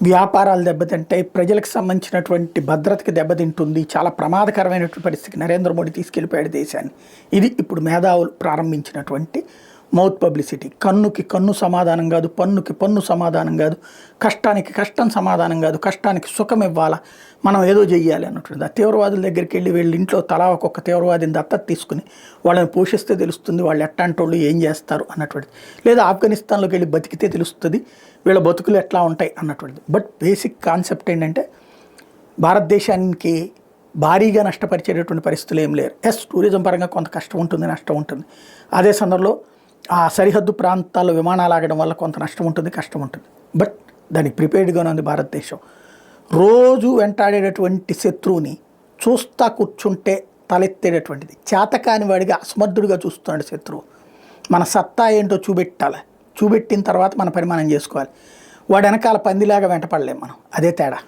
వ్యాపారాలు దెబ్బతింటాయి, ప్రజలకు సంబంధించినటువంటి భద్రతకి దెబ్బతింటుంది, చాలా ప్రమాదకరమైనటువంటి పరిస్థితికి నరేంద్ర మోడీ తీసుకెళ్ళిపోయాడు దేశాన్ని. ఇది ఇప్పుడు మేధావులు ప్రారంభించినటువంటి మౌత్ పబ్లిసిటీ. కన్నుకి కన్ను సమాధానం కాదు, పన్నుకి పన్ను సమాధానం కాదు, కష్టానికి కష్టం సమాధానం కాదు, కష్టానికి సుఖం ఇవ్వాలా, మనం ఏదో చెయ్యాలి అన్నట్టుంది. ఆ తీవ్రవాదుల దగ్గరికి వెళ్ళి వీళ్ళ ఇంట్లో తలా ఒక్కొక్క తీవ్రవాదిని దత్తత తీసుకుని వాళ్ళని పోషిస్తే తెలుస్తుంది వాళ్ళు ఎట్లాంటి వాళ్ళు ఏం చేస్తారు అన్నటువంటిది. లేదా ఆఫ్ఘనిస్తాన్లోకి వెళ్ళి బతికితే తెలుస్తుంది వీళ్ళ బతుకులు ఎట్లా ఉంటాయి అన్నటువంటిది. బట్ బేసిక్ కాన్సెప్ట్ ఏంటంటే భారతదేశానికి భారీగా నష్టపరిచేటటువంటి పరిస్థితులు ఏం లేరు. టూరిజం పరంగా కొంత కష్టం ఉంటుంది, నష్టం ఉంటుంది. అదే సందర్భంలో ఆ సరిహద్దు ప్రాంతాల్లో విమానాలు ఆగడం వల్ల కొంత నష్టం ఉంటుంది, కష్టం ఉంటుంది. బట్ దానికి ప్రిపేర్డ్గానే ఉంది భారతదేశం. రోజు వెంటాడేటటువంటి శత్రువుని చూస్తా కూర్చుంటే తలెత్తేటటువంటిది. చేతకాని వాడిగా అసమర్థుడిగా చూస్తున్నాడు శత్రువు. మన సత్తా ఏంటో చూపెట్టాలి, చూపెట్టిన తర్వాత మన పని మనం చేసుకోవాలి. వాడు వెనకాల పందిలాగా వెంటపడలేం మనం. అదే తేడా.